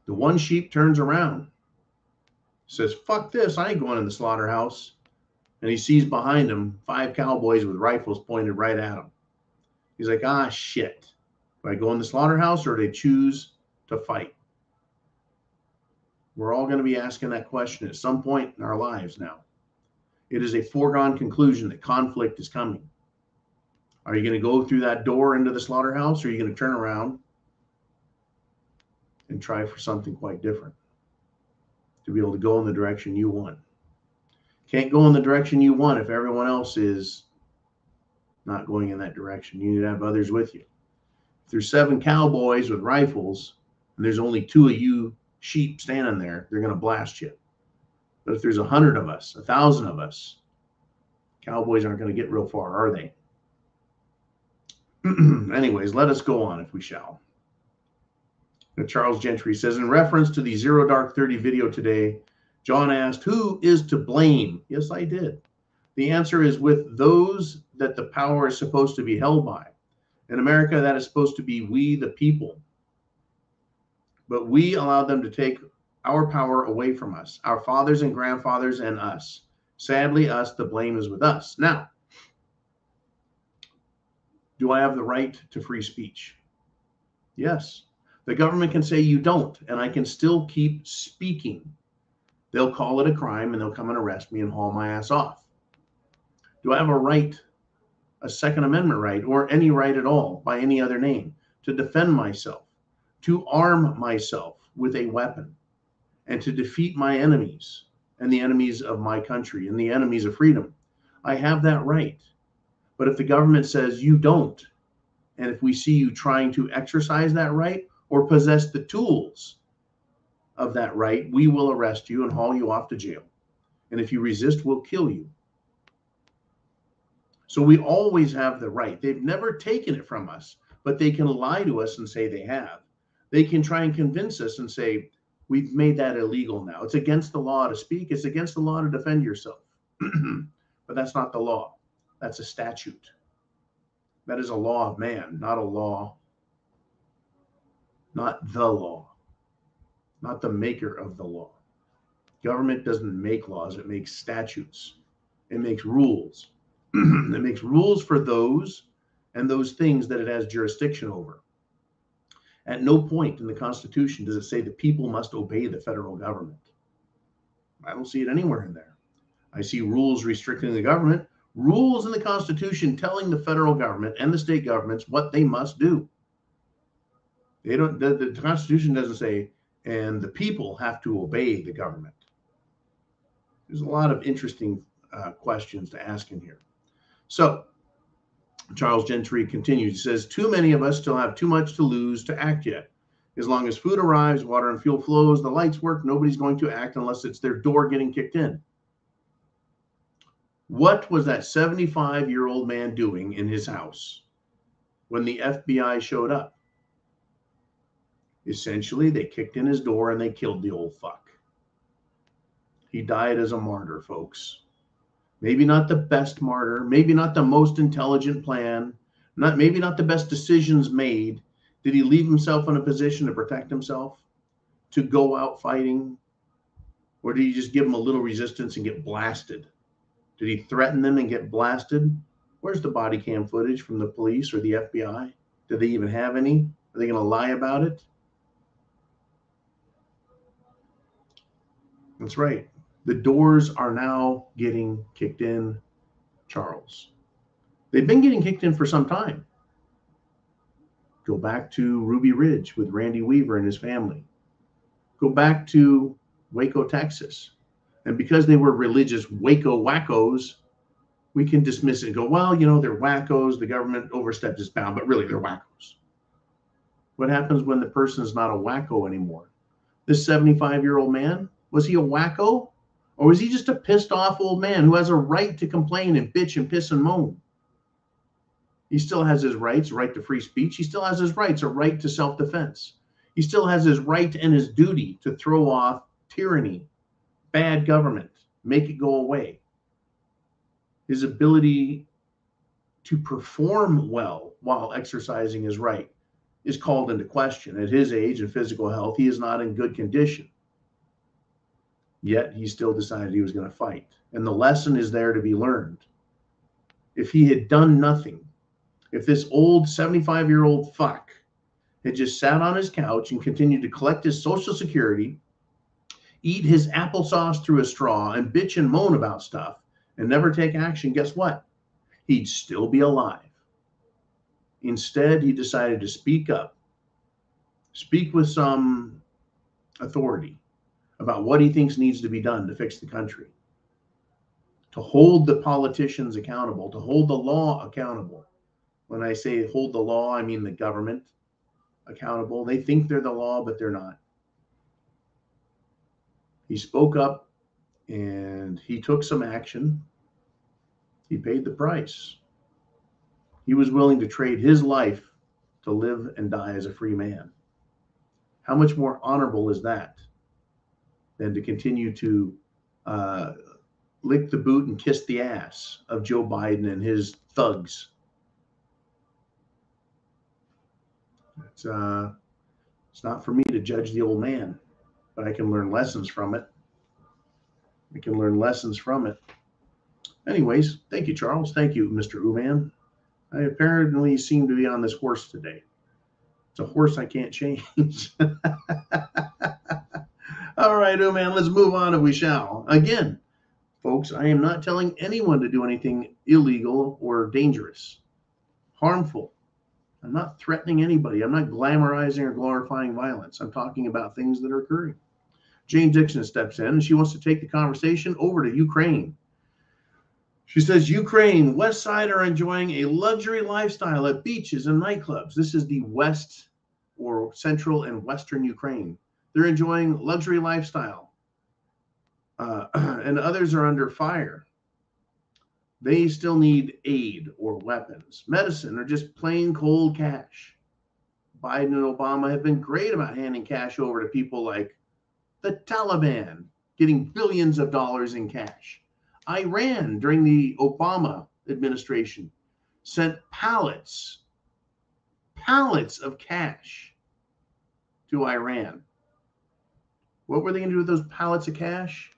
The one sheep turns around, says, fuck this, I ain't going in the slaughterhouse. And he sees behind him 5 cowboys with rifles pointed right at him. He's like, ah, shit. Do I go in the slaughterhouse, or do they choose to fight? We're all going to be asking that question at some point in our lives now. It is a foregone conclusion that conflict is coming. Are you going to go through that door into the slaughterhouse, or are you going to turn around and try for something quite different to be able to go in the direction you want? Can't go in the direction you want if everyone else is not going in that direction. You need to have others with you. If there's 7 cowboys with rifles and there's only 2 of you sheep standing there, they're going to blast you. But if there's 100 of us, 1,000 of us, cowboys aren't going to get real far, are they? Anyways, let us go on if we shall. Now, Charles Gentry says, in reference to the Zero Dark 30 video today, John asked, who is to blame? Yes, I did. The answer is with those that the power is supposed to be held by. In America, that is supposed to be we, the people. But we allowed them to take our power away from us, our fathers and grandfathers and us. Sadly, us, the blame is with us. Now, do I have the right to free speech? Yes. The government can say you don't, and I can still keep speaking. They'll call it a crime, and they'll come and arrest me and haul my ass off. Do I have a right, a Second Amendment right, or any right at all by any other name, to defend myself, to arm myself with a weapon, and to defeat my enemies and the enemies of my country and the enemies of freedom? I have that right. But if the government says you don't, and if we see you trying to exercise that right or possess the tools of that right, we will arrest you and haul you off to jail. And if you resist, we'll kill you. So we always have the right. They've never taken it from us, but they can lie to us and say they have. They can try and convince us and say, we've made that illegal now. It's against the law to speak. It's against the law to defend yourself. But that's not the law. That's a statute. That is a law of man, not a law, not the law, not the maker of the law. Government doesn't make laws, it makes statutes. It makes rules. It makes rules for those and those things that it has jurisdiction over. At no point in the Constitution does it say the people must obey the federal government. I don't see it anywhere in there. I see rules restricting the government, rules in the Constitution telling the federal government and the state governments what they must do. They don't. The Constitution doesn't say, and the people have to obey the government. There's a lot of interesting questions to ask in here. So Charles Gentry continues. He says, too many of us still have too much to lose to act yet. As long as food arrives, water and fuel flows, the lights work, nobody's going to act unless it's their door getting kicked in. What was that 75-year-old man doing in his house when the FBI showed up? Essentially, they kicked in his door and they killed the old fuck. He died as a martyr, folks. Maybe not the best martyr, maybe not the most intelligent plan, maybe not the best decisions made. Did he leave himself in a position to protect himself, to go out fighting? Or did he just give them a little resistance and get blasted? Did he threaten them and get blasted? Where's the body cam footage from the police or the FBI? Do they even have any? Are they going to lie about it? That's right. The doors are now getting kicked in, Charles. They've been getting kicked in for some time. Go back to Ruby Ridge with Randy Weaver and his family. Go back to Waco, Texas. And because they were religious Waco wackos, we can dismiss it and go, well, you know, they're wackos. The government overstepped its bound, but really they're wackos. What happens when the person is not a wacko anymore? This 75-year-old man, was he a wacko? Or was he just a pissed off old man who has a right to complain and bitch and piss and moan? He still has his rights, right to free speech. He still has his rights, a right to self-defense. He still has his right and his duty to throw off tyranny, bad government, make it go away. His ability to perform well while exercising his right is called into question. At his age and physical health, he is not in good condition. Yet he still decided he was going to fight. And the lesson is there to be learned. If he had done nothing, if this old 75-year-old fuck had just sat on his couch and continued to collect his Social Security, eat his applesauce through a straw, and bitch and moan about stuff and never take action, guess what? He'd still be alive. Instead, he decided to speak up, speak with some authority about what he thinks needs to be done to fix the country, to hold the politicians accountable, to hold the law accountable. When I say hold the law, I mean the government accountable. They think they're the law, but they're not. He spoke up and he took some action. He paid the price. He was willing to trade his life to live and die as a free man. How much more honorable is that than to continue to lick the boot and kiss the ass of Joe Biden and his thugs? It's not for me to judge the old man, but I can learn lessons from it. Anyways, thank you, Charles. Thank you, Mr. Uman. I apparently seem to be on this horse today. It's a horse I can't change. All right, Uman, let's move on if we shall. Again, folks, I am not telling anyone to do anything illegal or dangerous, harmful. I'm not threatening anybody. I'm not glamorizing or glorifying violence. I'm talking about things that are occurring. Jane Dixon steps in and she wants to take the conversation over to Ukraine. She says, Ukraine, West Side are enjoying a luxury lifestyle at beaches and nightclubs. This is the West or Central and Western Ukraine. They're enjoying luxury lifestyle. And others are under fire. They still need aid or weapons, medicine, or just plain cold cash. Biden and Obama have been great about handing cash over to people like the Taliban, getting billions of dollars in cash. Iran, during the Obama administration, sent pallets of cash to Iran. What were they going to do with those pallets of cash?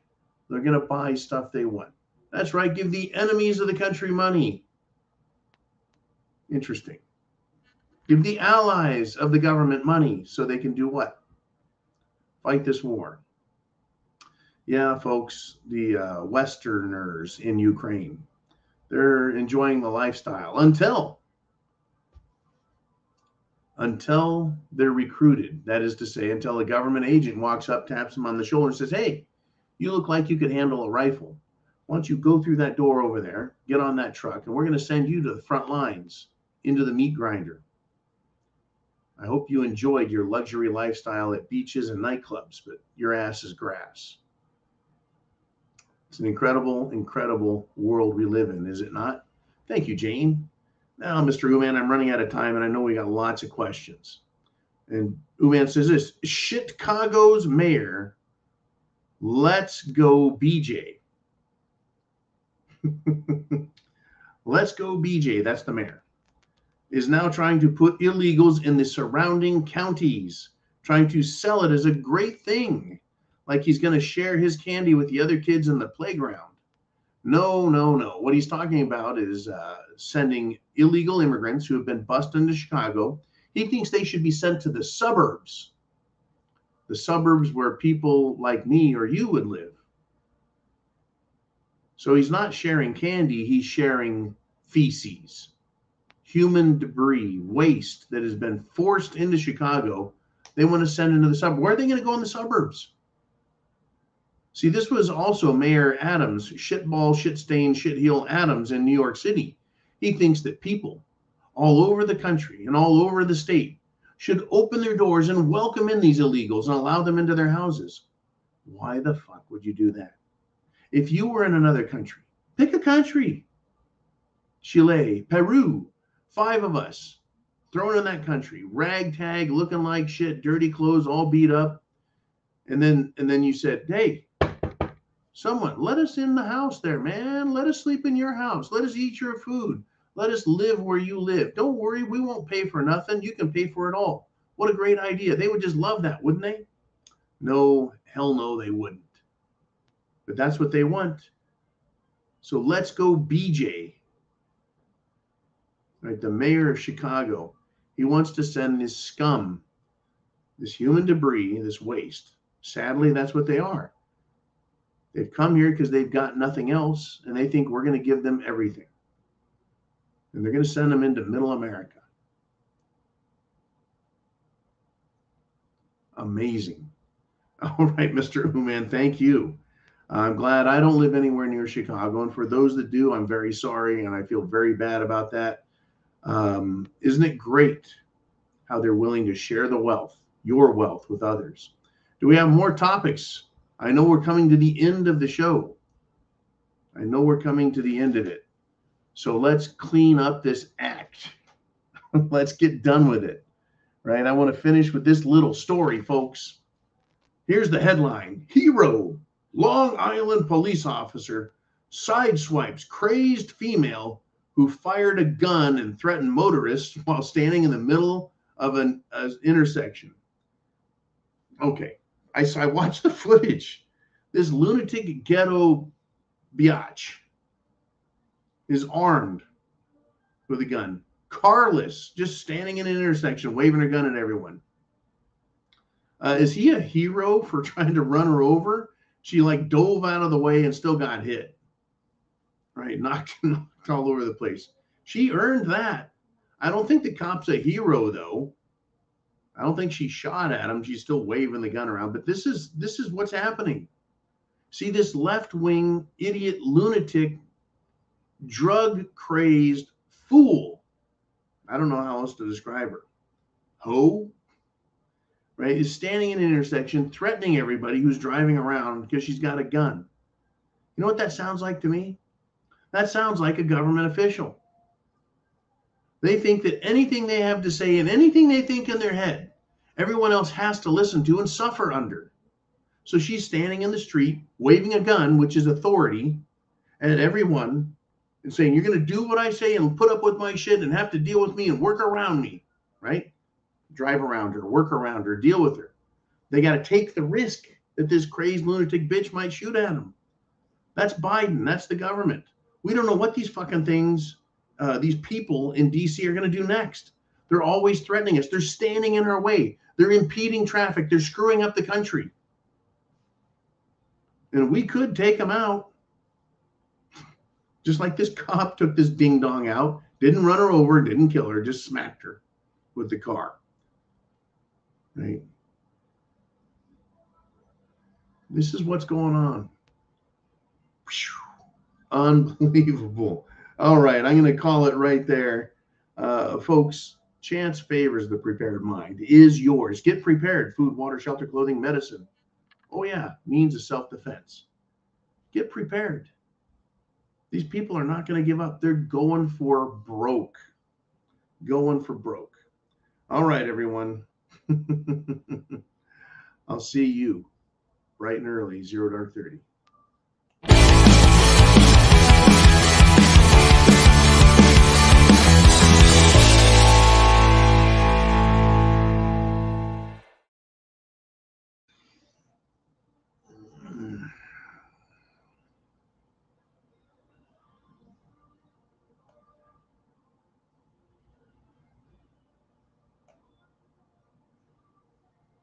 They're going to buy stuff they want. That's right. Give the enemies of the country money. Interesting. Give the allies of the government money so they can do what? Fight this war. Yeah, folks, the Westerners in Ukraine, they're enjoying the lifestyle until they're recruited. That is to say, until a government agent walks up, taps them on the shoulder and says, hey, you look like you could handle a rifle. Why don't you go through that door over there, get on that truck, and we're going to send you to the front lines, into the meat grinder. I hope you enjoyed your luxury lifestyle at beaches and nightclubs, but your ass is grass. It's an incredible, incredible world we live in, is it not? Thank you, Jane. Now, Mr. Uman, I'm running out of time, and I know we got lots of questions. And Uman says this, Chicago's mayor, let's go BJ. Let's go BJ, that's the mayor, is now trying to put illegals in the surrounding counties, trying to sell it as a great thing, like he's going to share his candy with the other kids in the playground. No, no, no. What he's talking about is sending illegal immigrants who have been bused into Chicago. He thinks they should be sent to the suburbs where people like me or you would live. So he's not sharing candy, he's sharing feces, human debris, waste that has been forced into Chicago. They want to send into the suburbs. Where are they going to go in the suburbs? See, this was also Mayor Adams, shitball, shit-stained, shitheel Adams in New York City. He thinks that people all over the country and all over the state should open their doors and welcome in these illegals and allow them into their houses. Why the fuck would you do that? If you were in another country, pick a country. Chile, Peru, 5 of us thrown in that country, ragtag, looking like shit, dirty clothes, all beat up. And then you said, hey, someone, let us in the house there, man. Let us sleep in your house. Let us eat your food. Let us live where you live. Don't worry, we won't pay for nothing. You can pay for it all. What a great idea. They would just love that, wouldn't they? No, hell no, they wouldn't. But that's what they want. So let's go BJ. Right, the mayor of Chicago, he wants to send this scum, this human debris, this waste. Sadly, that's what they are. They've come here because they've got nothing else, and they think we're going to give them everything. And they're going to send them into middle America. Amazing. All right, Mr. Uman, thank you. I'm glad I don't live anywhere near Chicago, and for those that do, I'm very sorry, and I feel very bad about that. Isn't it great how they're willing to share the wealth, your wealth, with others? Do we have more topics? I know we're coming to the end of the show. I know we're coming to the end of it. So let's clean up this act. Let's get done with it, right? I want to finish with this little story, folks. Here's the headline. Hero, Long Island police officer sideswipes crazed female who fired a gun and threatened motorists while standing in the middle of an intersection. Okay, I watched the footage. This lunatic ghetto biatch is armed with a gun, carless, just standing in an intersection, waving her gun at everyone. Is he a hero for trying to run her over? She like dove out of the way and still got hit. Right, knocked all over the place. She earned that. I don't think the cop's a hero, though. I don't think she shot at him. She's still waving the gun around. But this is what's happening. See, this left-wing idiot, lunatic, drug-crazed fool. I don't know how else to describe her. Ho, right, is standing in an intersection threatening everybody who's driving around because she's got a gun. You know what that sounds like to me? That sounds like a government official. They think that anything they have to say and anything they think in their head, everyone else has to listen to and suffer under. So she's standing in the street, waving a gun, which is authority, at everyone and saying, you're going to do what I say and put up with my shit and have to deal with me and work around me, right? Drive around her, work around her, deal with her. They got to take the risk that this crazed lunatic bitch might shoot at them. That's Biden. That's the government. We don't know what these fucking things, these people in DC are going to do next. They're always threatening us. They're standing in our way. They're impeding traffic. They're screwing up the country. And we could take them out. Just like this cop took this ding dong out, didn't run her over, didn't kill her, just smacked her with the car. Right? This is what's going on. Unbelievable. All right, I'm going to call it right there. Folks, chance favors the prepared mind. Is yours. Get prepared. Food, water, shelter, clothing, medicine. Oh, yeah, means of self-defense. Get prepared. These people are not going to give up. They're going for broke. Going for broke. All right, everyone. I'll see you bright and early, 0 Dark 30.